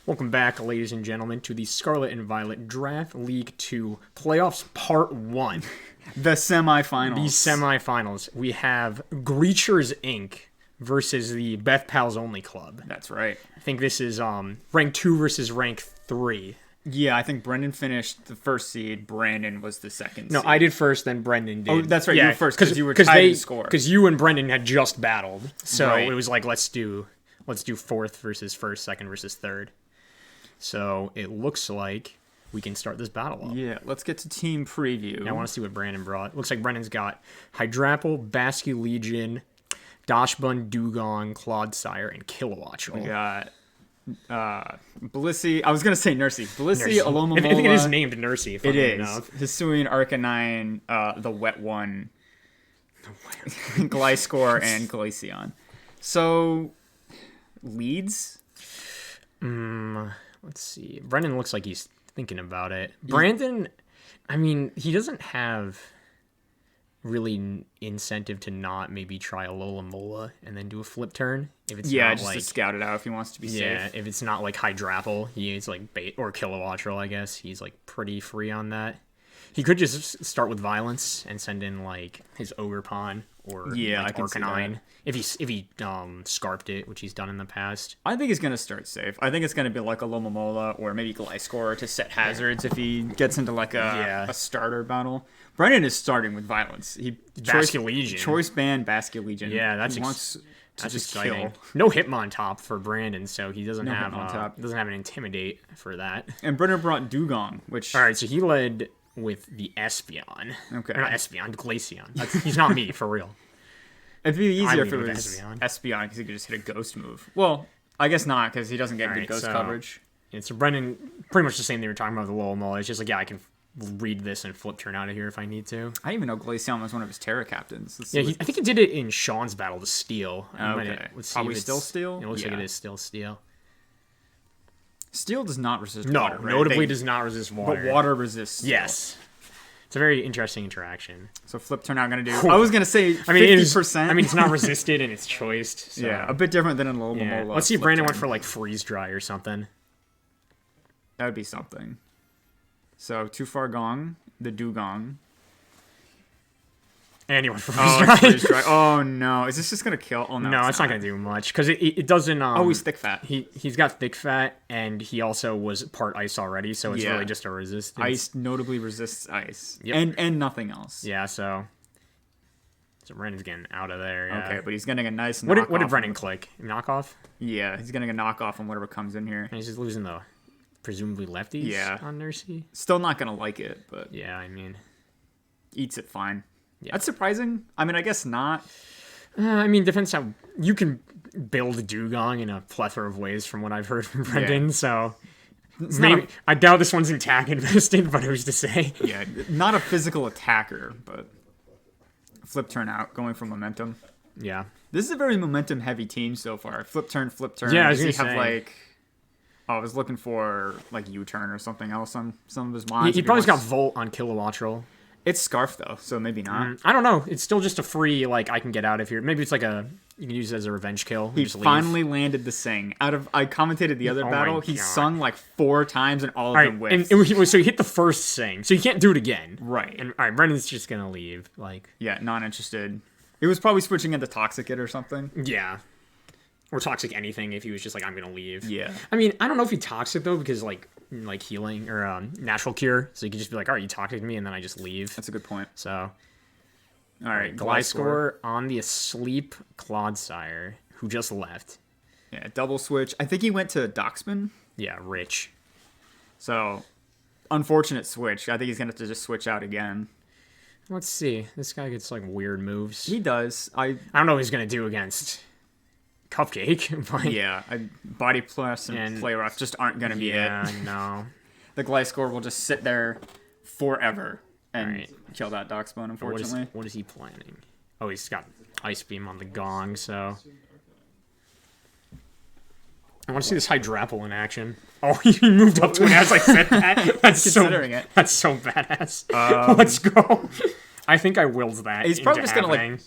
Welcome back, ladies and gentlemen, to the Scarlet and Violet Draft League 2 Playoffs Part 1. The semifinals. The semifinals. We have Greatures, Inc. versus the Beth Pals Only Club. That's right. I think this is rank 2 versus rank 3. Yeah, I think Brendan finished the first seed. Brandon was the second No, seed. I did first, then Brendan did. Oh, that's right. Yeah, you were first because you were tied in score. Because you and Brendan had just battled. So Right. it was like, let's do fourth versus first, second versus third. So it looks like we can start this battle off. Yeah, let's get to team preview. I want to see what Brandon brought. Looks like Brandon's got Hydrapple, Basque Legion, Dashbun, Dugong, Clodsire, and Kilowattrel. We got Blissey. I was going to say Nursey. Blissey, Alomomola. I think it is named Nursey, It funnily is. enough. Hisuian, Arcanine, the Wet One, Gliscor, and Glaceon. So, leads? Let's see. Brendan looks like he's thinking about it. Brandon, I mean, he doesn't have really incentive to not maybe try a Alomomola and then do a flip turn. If it's not just like, to scout it out if he wants to be safe. if it's not like Hydrapple, he's like bait or Kilowattrel, I guess. He's like pretty free on that. He could just start with Violence and send in like his Ogerpon or Yeah, like I can see Arcanine. that. If he scarped it, which he's done in the past. I think he's going to start safe. I think it's going to be like a Lomomola or maybe Gliscor to set hazards if he gets into like a starter battle. Brennan is starting with Violence. Basque Legion. Choice band Basque Legion. Yeah, He that's wants to that's just exciting. kill. No Hitmon top for Brandon, so he doesn't have Hitmontop. doesn't have an Intimidate for that. And Brennan brought Dugong, which... All right, so he led with the Espeon. Okay. Or not Espeon, Glaceon. He's not me, for real. It'd be easier if it lead with was Espeon. Espeon because he could just hit a ghost move. Well, I guess not because he doesn't get good Alright, ghost so- coverage. And so Brendan, pretty much the same thing we were talking about with the Lowell. It's just like, yeah, I can read this and flip turn out of here if I need to. I didn't even know Glaceon was one of his Terra captains. Yeah, I think he did it in Sean's battle to Steel. Okay. Let's see Probably if it's still Steel? It looks like Yeah. it is still Steel. Steel does not resist No, water, right? notably does not resist water. But water resists Steel. Yes. It's a very interesting interaction. So flip turn out going to do... I was going to say 50%. I mean, it's not resisted and it's choiced. So. Yeah, a bit different than in Lomomola. Yeah. Let's see if flip Brandon turn. went for like freeze dry or something. That would be something. So, Too Far Gone, the Dugong. And he went for freeze Oh, dry. freeze dry. Oh, no. Is this just going to kill? Oh, no. No, it's not going to do much because it doesn't. He's thick fat. He's got thick fat and he also was part ice already, so it's Yeah. really just a resistance. Ice notably resists ice. Yep. And nothing else. Yeah, so Brandon's getting out of there. Yeah. Okay, but he's getting a nice What knockoff. did Brendan click? Knockoff? Yeah, he's getting a knockoff on whatever comes in here. And he's just losing the presumably lefties Yeah. on Nursey. Still not going to like it, but Yeah, I mean, eats it fine. Yeah. That's surprising. I mean, I guess not. depends how you can build Dugong in a plethora of ways from what I've heard from Brendan. Yeah. So It's maybe not I doubt this one's intact invested, but who's to say? yeah, not a physical attacker, but flip turn out, going for momentum. Yeah. This is a very momentum-heavy team so far. Flip turn, flip turn. Yeah, I was Does he gonna have say. like... Oh, I was looking for like U-turn or something else on some of his mines. He if probably's got wants- Volt on Kilowattrel. It's Scarf though, so maybe not. I don't know. It's still just a free, like, I can get out of here. Maybe it's like you can use it as a revenge kill. And He just leave. finally landed the sing. I commentated the other Oh my battle. He God. sung like 4 times and all of All right, them and whiffed. so he hit the first sing, so you can't do it again. Right. And all right, Brendan's just gonna leave. Like, Yeah, not interested. It was probably switching into Toxic It or something. yeah, or toxic anything if he was just like, I'm gonna leave. Yeah. I mean, I don't know if he toxic though, because like healing or natural cure, so you could just be like, all right, you toxic me, and then I just leave. That's a good point. So, All right, Gliscor on the asleep Clodsire, who just left. Yeah, double switch. I think he went to Doxman. Yeah, Rich. So, unfortunate switch. I think he's going to have to just switch out again. Let's see. This guy gets like weird moves. He does. I don't know what he's gonna do against Cupcake, but Yeah, Body Plus and And- Play Rough just aren't going to be it. yeah, no. The Gliscor will just sit there forever and Alright. kill that Doxbone, What is, unfortunately. what is he planning? Oh, he's got Ice Beam on the Gong, so I want to see this Hydrapple in action. Oh, he moved up to it as I said that. That's Considering so, it. That's so badass. Let's go. I think I willed that. He's probably into just gonna, like, happening.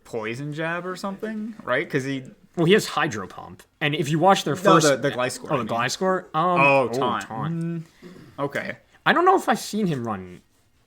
Poison Jab or something, right? Because he Well, he has Hydro Pump, and if you watch their No, first... the Gliscor. Oh, the Gliscor? Taunt. Okay. I don't know if I've seen him run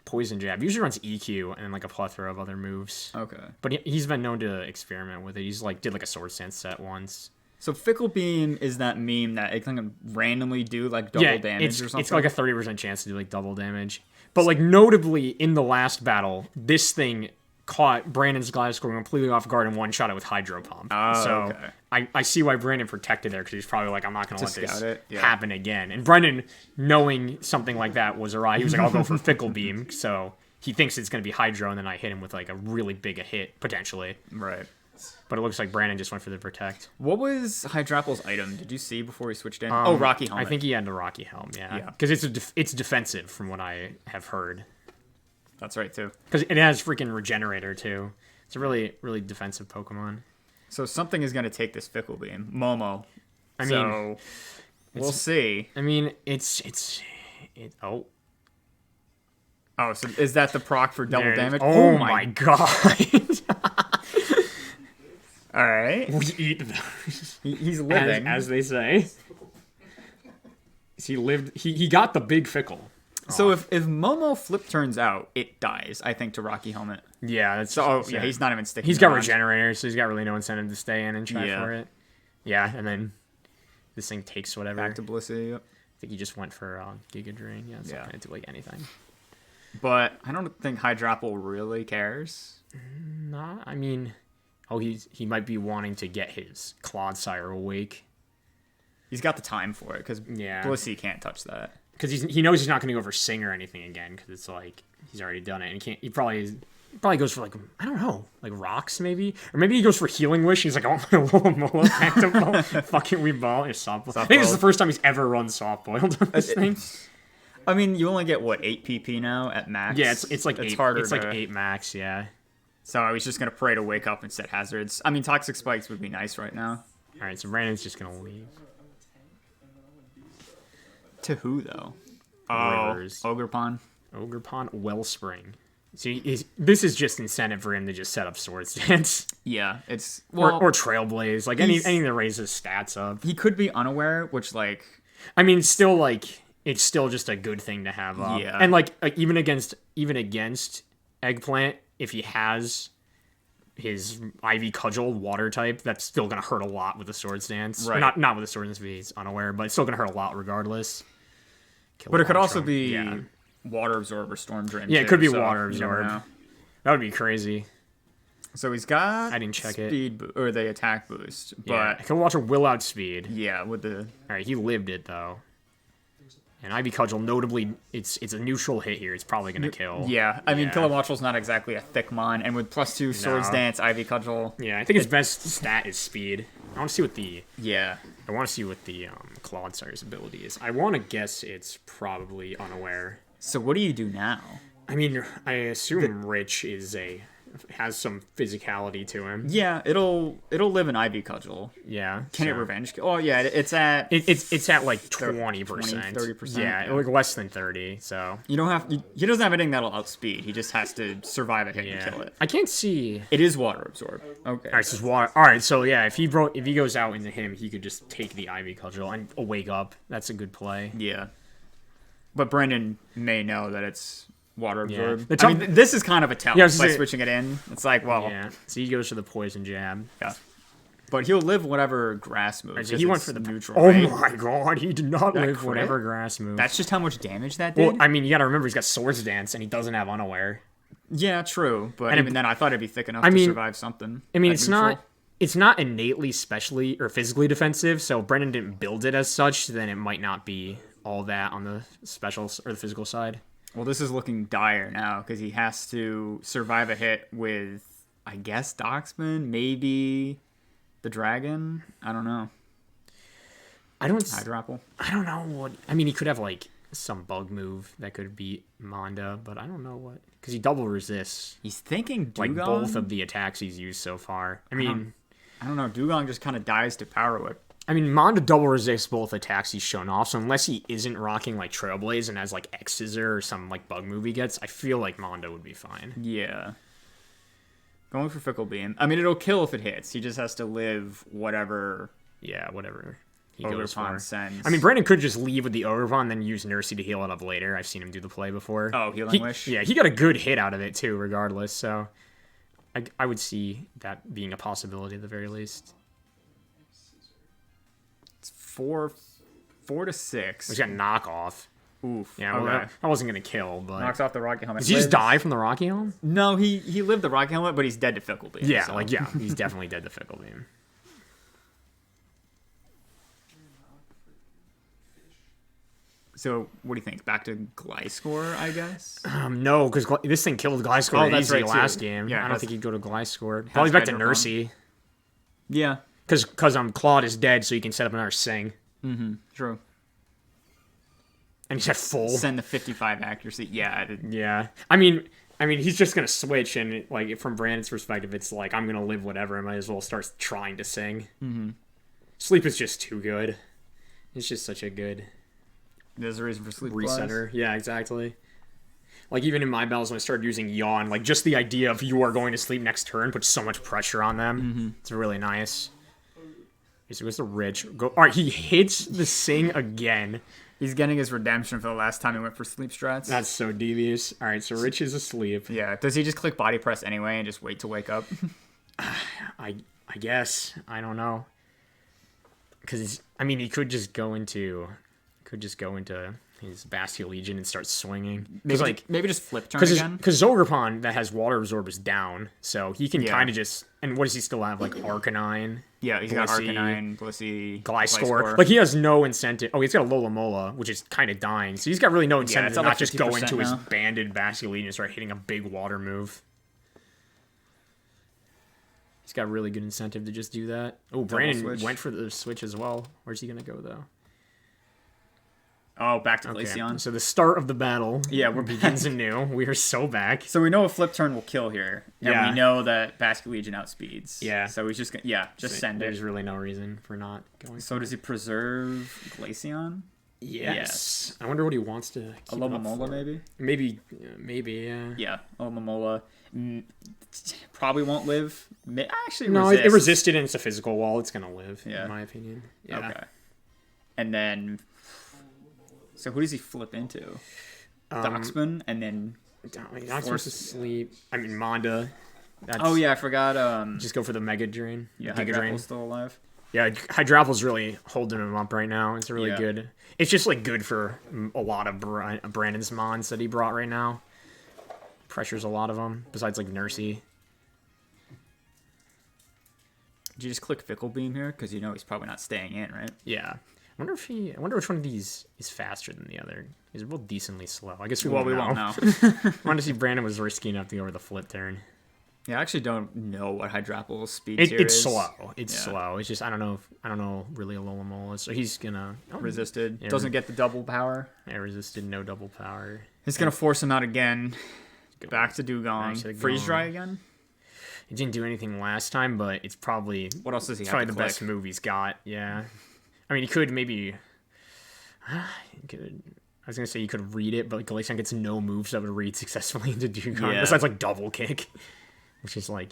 Poison Jab. He usually runs EQ and like a plethora of other moves. Okay. But he's been known to experiment with it. He's like did like a Sword Stance set once. So Fickle Beam is that meme that it can randomly do like double damage or something? It's like a 30% chance to do like double damage. But like notably in the last battle, this thing caught Brandon's Gliscor completely off guard and one-shot it with Hydro Pump. So okay. I see why Brandon protected there, because he's probably like, I'm not going to let this happen again. And Brendan, knowing something like that was awry, he was like, I'll go for Fickle Beam. So he thinks it's going to be Hydro, and then I hit him with like a really big a hit, potentially. Right. But it looks like Brandon just went for the Protect. What was Hydrapple's item? Did you see before he switched in? Rocky Helmet. I think he had the Rocky Helm, yeah. Because it's defensive, from what I have heard. That's right, too. Because it has freaking Regenerator, too. It's a really, really defensive Pokemon. So something is going to take this Fickle Beam. Momo. I mean, we'll see. I mean, oh, so is that the proc for double damage? Oh my god. All right. We eat those. He's living. As they say. He got the big Fickle. So if Momo flip turns out, it dies, I think, to Rocky Helmet. Yeah, that's he's not even sticking. He's got Regenerator, so he's got really no incentive to stay in and try for it. Yeah, and then this thing takes whatever. Back to Blissey. Yep. I think he just went for Giga Drain. Yeah, it's not gonna do like anything. But I don't think Hydrapple really cares. Nah, I mean, he might be wanting to get his Clodsire awake. He's got the time for it, because Blissey can't touch that. Because he knows he's not going to go for Sing or anything again, because it's like he's already done it, and he probably goes for like, I don't know, like Rocks maybe, or maybe he goes for Healing Wish. He's like, I want my Alomomola active ball. Fucking Weeball is soft. I think this is the first time he's ever run soft boiled on this thing. I mean, you only get what 8 PP now at max. Yeah, it's like it's 8. Harder it's like 8 max. Yeah. So I was just gonna pray to wake up and set hazards. I mean, Toxic Spikes would be nice right now. All right, so Brandon's just gonna leave. To who though? Rivers. Ogerpon, Wellspring. See, this is just incentive for him to just set up Sword Stance. Yeah, it's or Trailblaze, like anything that raises stats up. He could be unaware, which like, I mean, still like it's still just a good thing to have up. Yeah, and like even against Eggplant, if he has his Ivy Cudgel water type, that's still gonna hurt a lot with the Sword Stance. Right. Not with the Sword Stance if he's unaware, but it's still gonna hurt a lot regardless. But it could also be Water Absorb or Storm Drain. Yeah, it could be Water Absorb. That would be crazy. So he's got I didn't check speed or the attack boost, but yeah, Kilowatt will outspeed. Yeah, with the all right, he lived it though. And Ivy Cudgel, notably, it's a neutral hit here. It's probably gonna kill. Yeah, I mean, Kilowattrel's not exactly a thick mon, and with +2 Swords Dance, Ivy Cudgel. Yeah, I think his best stat is speed. I want to see what the I Clodsire's ability is. I want to guess it's probably unaware. So what do you do now? I mean, I assume Rich has some physicality to him. Yeah, it'll live in Ivy Cudgel. Yeah. Can it revenge? Oh yeah, it's at like 20%, 30%. Yeah, like less than 30. So you don't have he doesn't have anything that'll outspeed. He just has to survive a hit and kill it. I can't see. It is Water Absorb. Okay. All right, so it's water. All right, so yeah, if he goes out into him, he could just take the Ivy Cudgel and wake up. That's a good play. Yeah. But Brendan may know that it's Water Absorb. Yeah. I mean, this is kind of a tell by switching it in. It's like, well... Yeah, so he goes for the Poison Jab. Yeah. But he'll live whatever grass move. Right, so he went for the neutral. Oh my god, he did not live whatever grass move. That's just how much damage that did? Well, I mean, you gotta remember he's got Swords Dance, and he doesn't have Unaware. Yeah, true. But even then, I thought it'd be thick enough to survive something. I mean, it's not innately specially or physically defensive, so Brendan didn't build it as such, then it might not be all that on the special or the physical side. Well, this is looking dire now because he has to survive a hit with, I guess, Doxman, maybe the Dragon. I don't know. Hydrapple. I don't know what. I mean, he could have like some bug move that could beat Monda, but I don't know what because he double resists. He's thinking Dugong? Like both of the attacks he's used so far. I mean, I don't know. Dugong just kind of dies to Power Whip. I mean, Monda double resists both attacks he's shown off, so unless he isn't rocking like Trailblaze and has like X-Scissor or some like bug move he gets, I feel like Monda would be fine. Yeah. Going for Fickle Beam. I mean, it'll kill if it hits. He just has to live whatever. Yeah, whatever he goes for. Sends. I mean, Brandon could just leave with the Ogerpon and then use Nursey to heal it up later. I've seen him do the play before. Oh, Healing Wish? Yeah, he got a good hit out of it, too, regardless. So I would see that being a possibility at the very least. It's 4 to 6. He's got knockoff. Oof. Yeah, well, okay. that wasn't going to kill, but... Knocks off the Rocky Helmet. Did he just die from the Rocky Helmet? No, he lived the Rocky Helmet, but he's dead to Fickle Beam. Yeah, so. He's definitely dead to Fickle Beam. So, what do you think? Back to Gliscor, I guess? No, because this thing killed Gliscor easy last game. Yeah, I don't think he'd go to Gliscor. Probably back to Nursey. Yeah. Because Claude is dead, so you can set up another Sing. Mm-hmm. True. And he's at full. Send the 55 accuracy. Yeah. Yeah. I mean, he's just gonna switch, and like from Brandon's perspective, it's like I'm gonna live whatever. I might as well start trying to Sing. Mm-hmm. Sleep is just too good. It's just such a good. There's a reason for Sleep resetter. Yeah, exactly. Like even in my battles when I started using Yawn, like just the idea of you are going to sleep next turn puts so much pressure on them. Mm-hmm. It's really nice. So goes to Rich. All right, he hits the Sing again. He's getting his redemption for the last time he went for sleep strats. That's so devious. All right, so Rich is asleep. Yeah. Does he just click body press anyway and just wait to wake up? I guess. I don't know. Because he could just go into his Bastille Legion and start swinging. Maybe just flip turn again. Because Zogerpon that has Water Absorb is down, so he can kind of just. And what does he still have? Like Arcanine. Yeah, he's got Arcanine, Blissey, Gliscor. Like he has no incentive. Oh, he's got a Lola Mola, which is kind of dying. So he's got really no incentive to not just go into his banded Bastille Legion and start hitting a big water move. He's got really good incentive to just do that. Oh, Brandon went for the switch as well. Where's he gonna go though? Oh, back to Glaceon. So the start of the battle begins anew. We are so back. So we know a flip turn will kill here. And we know that Bastille Legion outspeeds. Yeah. So he's just send it. There's really no reason for not going. So does he preserve Glaceon? Yes. I wonder what he wants to keep Alomomola, maybe? Maybe, yeah. Yeah, Alomomola. Probably won't live. Actually, no, it resisted and it's a physical wall. It's going to live, in my opinion. Yeah. Okay. And then... So who does he flip into? Doxman, and then... Doxman's asleep. I mean, Monda. I forgot. Just go for the Mega Drain. Yeah, Hydraple's still alive. Yeah, Hydraple's really holding him up right now. It's really good. It's just like good for a lot of Brandon's Mons that he brought right now. Pressures a lot of them, besides like Nursey. Did you just click Fickle Beam here? Because he's probably not staying in, right? Yeah. I wonder which one of these is faster than the other. These are both decently slow. I guess we won't know. I wanted to see if Brandon was risky enough to go over the flip turn. Yeah, I actually don't know what Hydraple's speed is. It's slow. It's slow. It's just I don't know really Alomomola. So he's gonna resisted. Doesn't get the double power. Yeah, resisted, no double power. It's gonna force him out again. Back to Dugong. Freeze dry again. He didn't do anything last time, but it's probably what else does he have? Probably the best move he's got. Yeah. I mean, he could maybe. I was gonna say you could read it, but Glaceon gets no moves that would read successfully into Dugong besides like double kick, which is like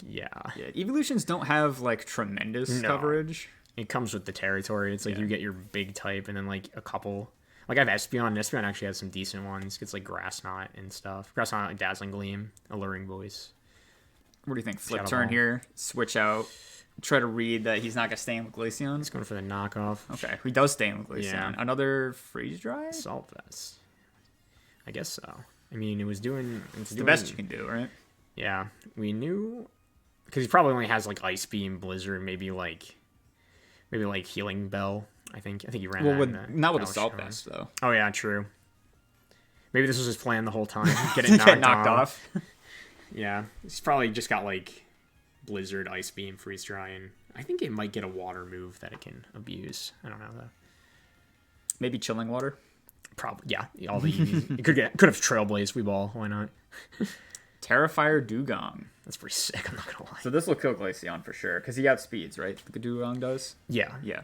evolutions don't have like tremendous coverage. It comes with the territory. It's like you get your big type and then like a couple. Like I have Espeon. And Espeon actually has some decent ones. Gets like Grass Knot and stuff. Grass Knot, like Dazzling Gleam, Alluring Voice. What do you think? Flip turn here. Switch out. Try to read that he's not going to stay in with Glaceon. He's going for the knockoff. Okay, he does stay in with Glaceon. Yeah. Another Freeze Dry? Salt Vest. I guess so. I mean, it's the best you can do, right? Yeah, we knew... Because he probably only has, like, Ice Beam, Blizzard, maybe Healing Bell. I think he ran that. Not with the Salt Vest, though. Oh, yeah, true. Maybe this was his plan the whole time. Get it knocked off. Yeah, he's probably just got, like... Blizzard, Ice Beam, Freeze Dry, and I think it might get a water move that it can abuse. I don't know though. Maybe Chilling Water. Probably, yeah. All the it could have Trailblaze. We ball. Why not? Terrifier Dugong. That's pretty sick. I'm not gonna lie. So this will kill Glaceon for sure because he outspeeds, right? The Dugong does. Yeah. Yeah.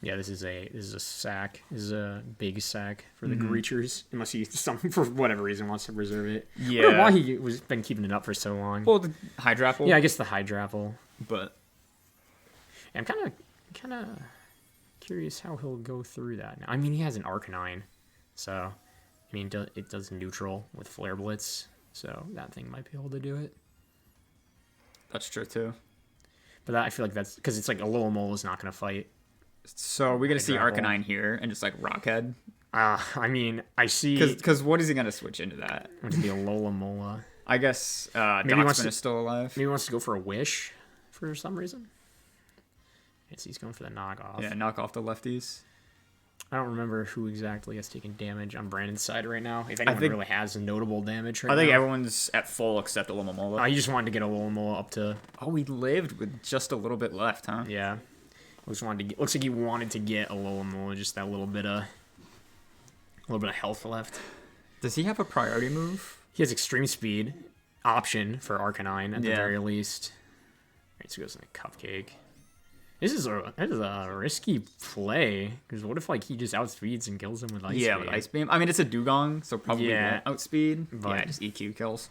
Yeah, this is a sack. This is a big sack for the Greatures. Unless he for whatever reason wants to preserve it. Yeah. I wonder why he was been keeping it up for so long. Well, the Hydrapple. Yeah, I guess the Hydrapple. But I'm kind of curious how he'll go through that now. I mean, he has an Arcanine, so I mean, it does neutral with Flare Blitz, so that thing might be able to do it. that's true too. But I feel like that's because it's like a Alomomola is not going to fight. So we're gonna see Hydrapple. Arcanine here and just like Rockhead. I mean, I see Because what is he gonna switch into that? to be a Alomomola. I guess Maybe he wants Doxman to- is still alive. Maybe he wants to go for a Wish for some reason. Yes, he's going for the knockoff. Yeah, knock off the lefties. I don't remember who exactly has taken damage on Brandon's side right now. If anyone think- really has notable damage right I think now. everyone's at full except Alomomola. He just wanted to get a Alomomola up to... Oh, he lived with just a little bit left, huh? Yeah. Just wanted to get, looks like he wanted to get a Alomomola, just that little bit of health left. Does he have a priority move? He has extreme speed option for Arcanine at the very least. Alright, so he goes in a Cupcake. This is a risky play, because what if like he just outspeeds and kills him with Ice Yeah, Beam? with Ice Beam. I mean, it's a Dugong, so probably Yeah, won't outspeed. but- Yeah, just EQ kills.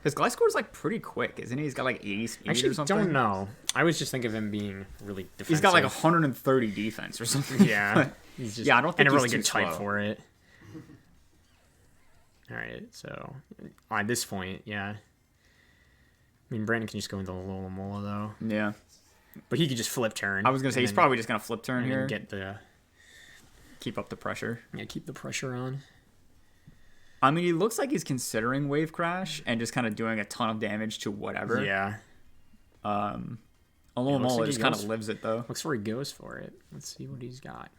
Because Gliscor's like pretty quick, isn't he? He's got like 80 speed I actually or something. don't know. I was just thinking of him being really defensive. He's got like 130 defense or something. Yeah. He's just, Yeah, I don't think and a really he's good too type slow. for it. Alright, so at this point, yeah. I mean, Brandon can just go into Alomomola though. Yeah. But he could just flip turn. I was going to say, he's probably just going to flip turn here. Get the... Keep up the pressure. Yeah, keep the pressure on. I mean, he looks like he's considering Wave Crash and just kind of doing a ton of damage to whatever. Yeah. Alomomola like just he kind goes- of lives it, though. Looks where he goes for it. Let's see what he's got.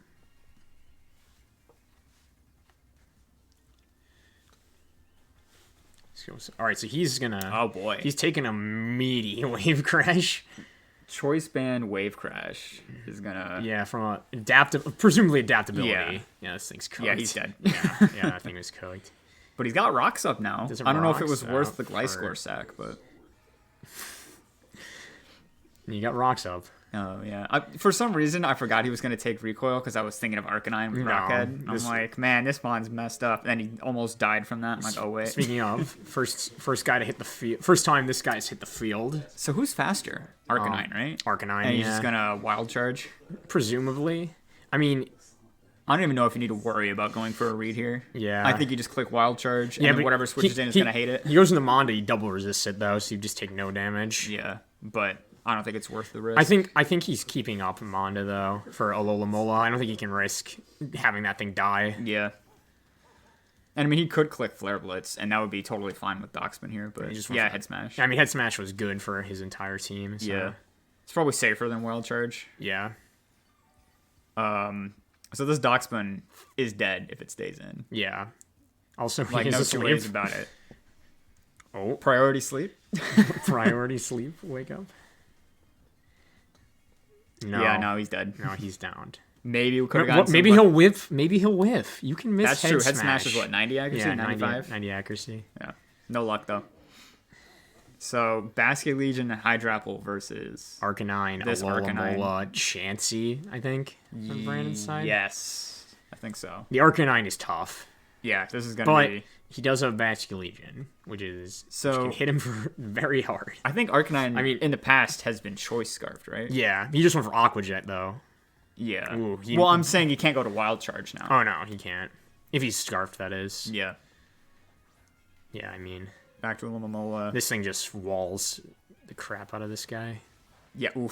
Alright, so he's gonna... Oh, boy. He's taking a meaty Wave Crash. Choice Band Wave Crash is going to... Yeah, from presumably adaptability. Yeah. Yeah, this thing's cooked. Yeah, he's dead. Yeah, that thing was cooked. But he's got rocks up now. Does it I don't know if it rocks was worth up the Gliscor or- sack, but... You got rocks up. Oh, yeah. For some reason, I forgot he was going to take Recoil because I was thinking of Arcanine with No, Rockhead. I'm this- like, man, this bond's messed up. And then he almost died from that. I'm like, oh, wait. Speaking of, first guy to hit the field. First time this guy's hit the field. So who's faster? Arcanine, right? Arcanine, And he's yeah. just going to Wild Charge? Presumably. I mean, I don't even know if you need to worry about going for a read here. Yeah. I think you just click Wild Charge, and then but whatever switches in is he- going to hate it. He goes into Monda, he double resists it though, so you just take no damage. Yeah, but I don't think it's worth the risk. I think he's keeping up Monda though for Alomomola. I don't think he can risk having that thing die. Yeah. And I mean, he could click Flare Blitz, and that would be totally fine with Doxman here, but He just wants yeah, to- Head Smash. I mean, Head Smash was good for his entire team. So. Yeah. It's probably safer than Wild Charge. Yeah. So this Doxman is dead if it stays in. Yeah. Also, Like, he no is two asleep. ways about it. Oh, Priority sleep? priority sleep. Wake up. No. Yeah, no, he's dead. No, he's downed. Maybe we could have gotten Maybe some- he'll whiff. Maybe he'll whiff. You can miss That's Head true. Smash. Head Smash is what, 90 accuracy? Yeah, 95? 90 accuracy. Yeah. No luck, though. So, Basket Legion and Hydrapple versus... Arcanine, This Alomomola, Chansey, I think, on Brandon's side. Yes. I think so. The Arcanine is tough, Yeah, this is going but to be... he does have Basket Legion, which So- can hit him for very hard. I think Arcanine, I mean- in the past, has been choice scarfed, right? Yeah, he just went for Aqua Jet, though. Yeah. Ooh, well, I'm saying he can't go to Wild Charge now. Oh, no, he can't. If he's Scarfed, that is. Yeah. Yeah, I mean, Back to Alomomola. this thing just walls the crap out of this guy. Yeah. Ooh.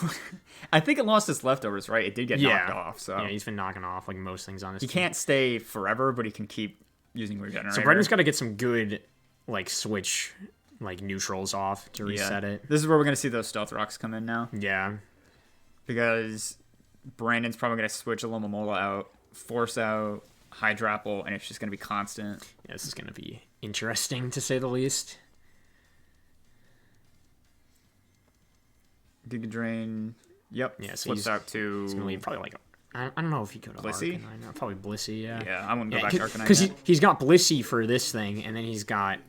I think it lost its leftovers, right? It did get knocked off, so... Yeah, he's been knocking off, like, most things on this He team. can't stay forever, but he can keep using Regenerator. So Brandon's got to get some good, like, switch, like, neutrals off to reset it. This is where we're going to see those Stealth Rocks come in now. Yeah. Because Brandon's probably going to switch Alomomola out, force out Hydrapple, and it's just going to be constant. Yeah, this is going to be interesting, to say the least. Giga Drain. Yep. Yeah, so flips he's- out to... It's going to be probably, like, I don't know if he could have Blissey? Arcanine. No, probably Blissey, yeah. Yeah, I wouldn't go back to Arcanine Because yet. he's got Blissey for this thing, and then he's got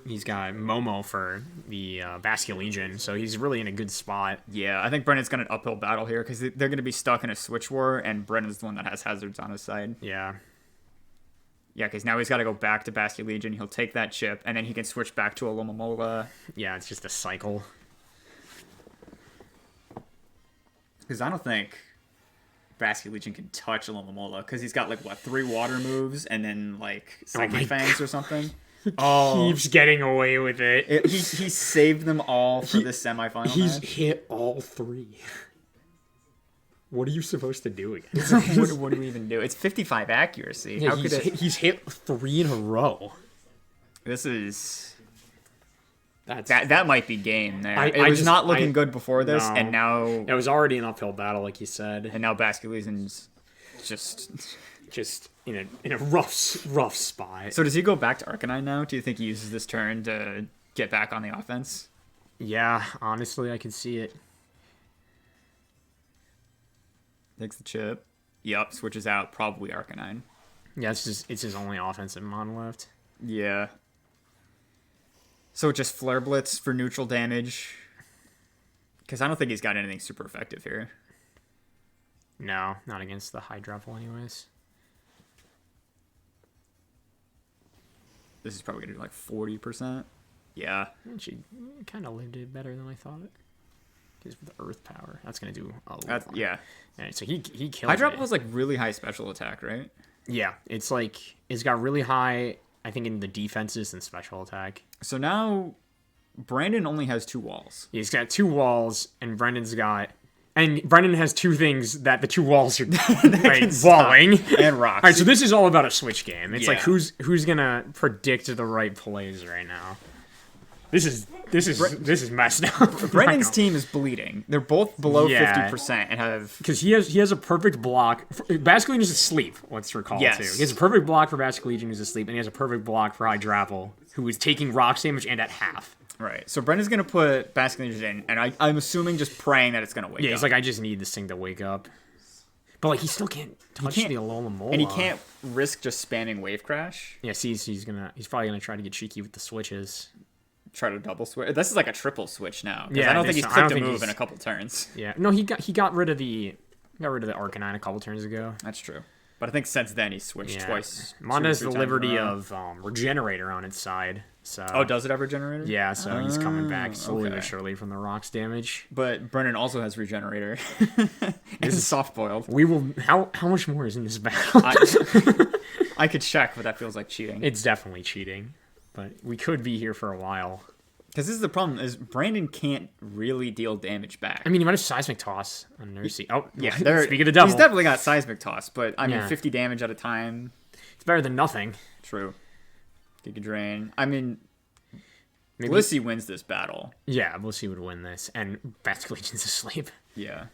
he's got Momo for the Basque Legion, so he's really in a good spot. Yeah, I think Brennan's got an uphill battle here because they're going to be stuck in a switch war, and Brennan's the one that has hazards on his side. Yeah. Yeah, because now he's got to go back to Basque Legion. He'll take that chip, and then he can switch back to a Lomomola. Yeah, it's just a cycle. Because I don't think Basque Legion can touch a Lomomola, because he's got, like, what, 3 water moves, and then, like, Psychic Fangs or something? Keeps getting away with it. He saved them all for this semifinal He's match. hit all 3. What are you supposed to do again? What do we even do? It's 55 accuracy. Yeah, How could it... he's hit 3 in a row. This is... That's That might be game there. It was not looking good before this, no. and now... It was already an uphill battle, like you said. And now Basque Legion's just in a rough spot. So does he go back to Arcanine now? Do you think he uses this turn to get back on the offense? Yeah, honestly, I can see it. Takes the chip. Yep, switches out. Probably Arcanine. Yeah, it's his only offensive mon left. Yeah. So just Flare Blitz for neutral damage. Because I don't think he's got anything super effective here. No, not against the Hydropple anyways. This is probably going to do like 40%. Yeah. She kind of lived it better than I thought it. Because with the Earth Power, that's going to do a lot. Yeah. Alright, so he killed Hydropple it. has like really high special attack, right? Yeah, it's got really high, I think, in the defenses and special attack. So now Brandon only has 2 walls. He's got 2 walls, and Brendan has 2 things that the 2 walls are like, walling. And rocks. Alright, so this is all about a switch game. It's Yeah. like who's gonna predict the right plays right now. This is messed up. Brendan's team is bleeding. They're both below Yeah. 50% and have... Because he has a perfect block. Basque Legion is asleep, let's recall, Yes. too. He has a perfect block for Basque Legion who's asleep, and he has a perfect block for Hydropple, who is taking rocks damage and at half. Right. So Brendan's going to put Basque Legion in, and I'm assuming just praying that it's going to wake up. Yeah, he's like, I just need this thing to wake up. But like, he still can't touch the Alola Mola. And he can't risk just spamming Wave Crash. Yeah, he's probably gonna try to get cheeky with the switches. Try to double switch. This is like a triple switch now. Yeah, I don't think he's clicked a move in a couple turns. Yeah, no, he got rid of the Arcanine a couple turns ago. That's true. But I think since then he's switched twice. Mon has the liberty of Regenerator on its side. So does it have Regenerator? Yeah, so he's coming back slowly but surely from the rocks damage. But Brennan also has Regenerator. This is soft boiled. We will. How much more is in this battle? I could check, but that feels like cheating. It's definitely cheating, but we could be here for a while. Because this is the problem: is Brandon can't really deal damage back. I mean, he might have Seismic Toss on Nursey. Oh, yeah. Speaking of the devil, he's definitely got Seismic Toss, but I mean, 50 damage at a time. It's better than nothing. True. Giga Drain. I mean, maybe Blissey wins this battle. Yeah, Blissey would win this, and Basque Legion's asleep. Yeah.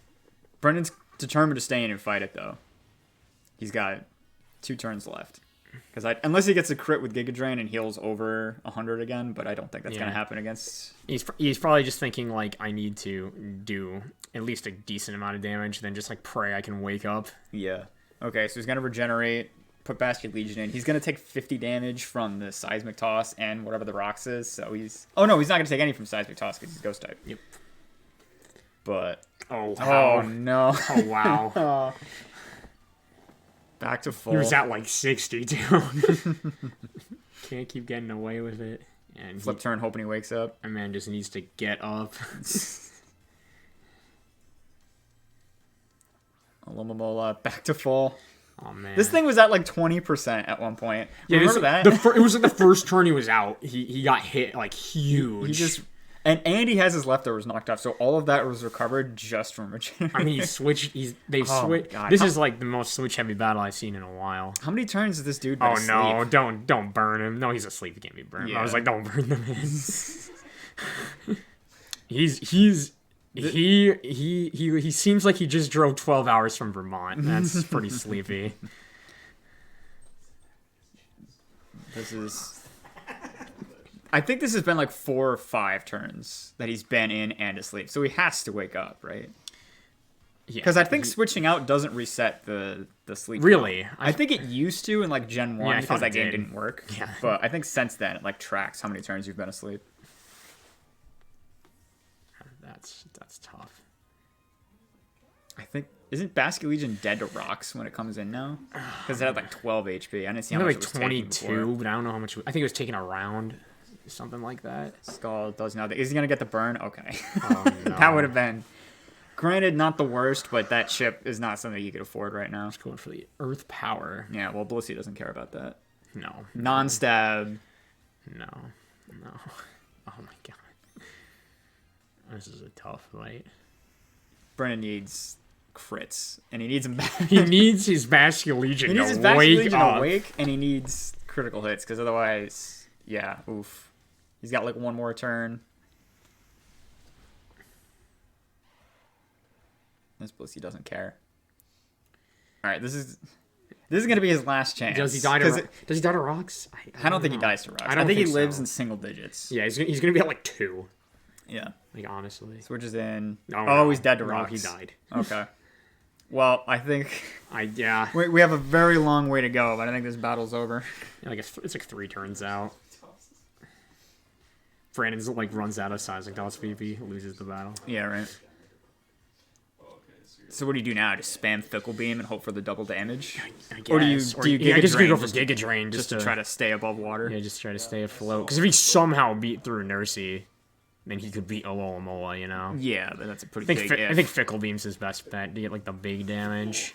Brendan's determined to stay in and fight it, though. He's got 2 turns left. Because unless he gets a crit with Giga Drain and heals over 100 again, but I don't think that's going to happen against... He's probably just thinking, like, I need to do at least a decent amount of damage, then just, like, pray I can wake up. Yeah. Okay, so he's going to regenerate, put Basque Legion in. He's going to take 50 damage from the Seismic Toss and whatever the rocks is, so he's... Oh, no, he's not going to take any from Seismic Toss because he's Ghost type. Yep. But... Oh, wow. Oh, no. Oh, wow. Back to full. He was at like 60 too. Can't keep getting away with it. And flip turn, hoping he wakes up. My man just needs to get up. Alomomola, back to full. Oh man, this thing was at like 20% at one point. Yeah, remember that? It was like the first turn he was out. He got hit like huge. He just. And he has his leftovers knocked off, so all of that was recovered just from regeneration. I mean, he switched. They've switched. This is like the most switch-heavy battle I've seen in a while. How many turns has this dude been asleep? No, don't burn him. No, he's asleep. He can't be burned. Yeah. I was like, don't burn the man. He seems like he just drove 12 hours from Vermont. That's pretty sleepy. This is... I think this has been like 4 or 5 turns that he's been in and asleep. So he has to wake up, right? Yeah, Because I think switching out doesn't reset the sleep. Really? count. I think it used to in like Gen 1 I because thought that it game did. didn't work. Yeah. But I think since then it like tracks how many turns you've been asleep. That's tough. I think isn't Basket Legion dead to rocks when it comes in now? Because it had like 12 HP. I didn't see how much Like it was taking 22, before. but I don't know how much. I think it was taking a round, something like that. Scarlet does nothing. Is he gonna get the burn? Okay. Oh, no. That would have been. Granted, not the worst, but that ship is not something you could afford right now. Just going for the Earth Power. Yeah, well, Blissey doesn't care about that. No. Non-stab. No. Oh my god. This is a tough fight. Brennan needs crits, and he needs them back. He needs his Basket Legion He needs his to Basket wake Legion up. awake, and he needs critical hits, because otherwise, yeah, oof. He's got like one more turn. This Blissey doesn't care. All right, this is gonna be his last chance. Does he die to rocks? I don't think he dies to rocks. I I think he think lives so. in single digits. Yeah, he's gonna be at like 2. Yeah. Like honestly. Switches in. No, He's dead to no, rocks. he died. Okay. Well, I think Yeah. we have a very long way to go, but I think this battle's over. Like it's like 3 turns out. Brandon's like runs out of size, like Dallas VP loses the battle. Yeah, right. So what do you do now? Just spam Fickle Beam and hope for the double damage? I guess. Or do you I guess you could go for just Giga Drain just to try to stay above water? Yeah, just try to stay afloat. Because if he somehow beat through Nursey, then he could beat Alola, you know? Yeah, but that's a pretty big if. I think Fickle Beam's his best bet to get like the big damage.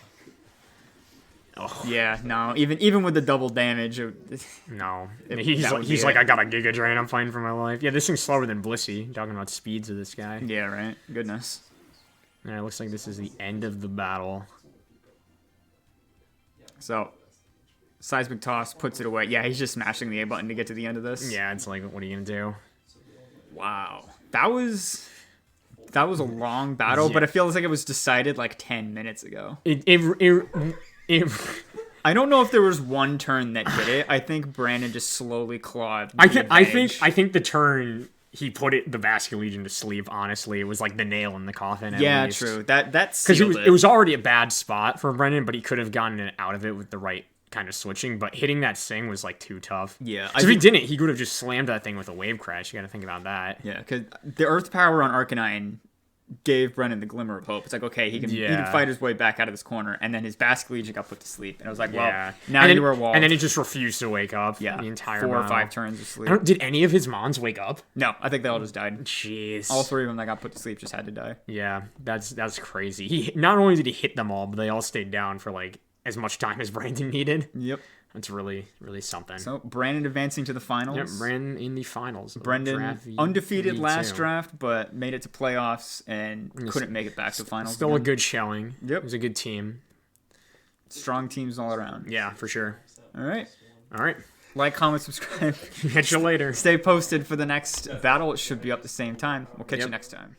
Oh Yeah, no, even with the double damage, no, that he's would be like it. I got a Giga Drain. I'm fighting for my life. Yeah, this thing's slower than Blissey. Talking about speeds of this guy. yeah, right. Goodness. Yeah, it looks like this is the end of the battle. So, Seismic Toss puts it away. Yeah, he's just smashing the A button to get to the end of this. Yeah, it's like, what are you gonna do? Wow, that was a long battle, Yeah. but it feels like it was decided like 10 minutes ago. It I don't know if there was one turn that did it. I think Brandon just slowly clawed. I the think the turn he put the Basket Legion to sleep. Honestly, it was like the nail in the coffin. Yeah, at least. true. That's Because because it was already a bad spot for Brendan, but he could have gotten it out of it with the right kind of switching. But hitting that sing was like too tough. Yeah, So if he didn't, he could have just slammed that thing with a wave crash. You got to think about that. Yeah, because the Earth Power on Arcanine gave Brennan the glimmer of hope. It's like, okay, he can fight his way back out of this corner, and then his Basket Legion got put to sleep, and I was like, well, now you were walled. And then he just refused to wake up. Yeah, the entire 4 or battle. 5 turns of sleep. Did any of his mons wake up? No, I think they all just died. Jeez. All 3 of them that got put to sleep just had to die. Yeah, that's crazy. He not only did he hit them all, but they all stayed down for like as much time as Brandon needed. Yep. That's really something. So Brandon advancing to the finals. Yep, Brandon in the finals. Brendan Draft undefeated V2. last draft, but made it to playoffs and couldn't make it back to finals. Still a again. good showing. Yep. It was a good team. Strong teams all around. Yeah, for sure. All right. All right. Like, comment, subscribe. Catch you later. Stay posted for the next battle. It should be up the same time. We'll catch you next time.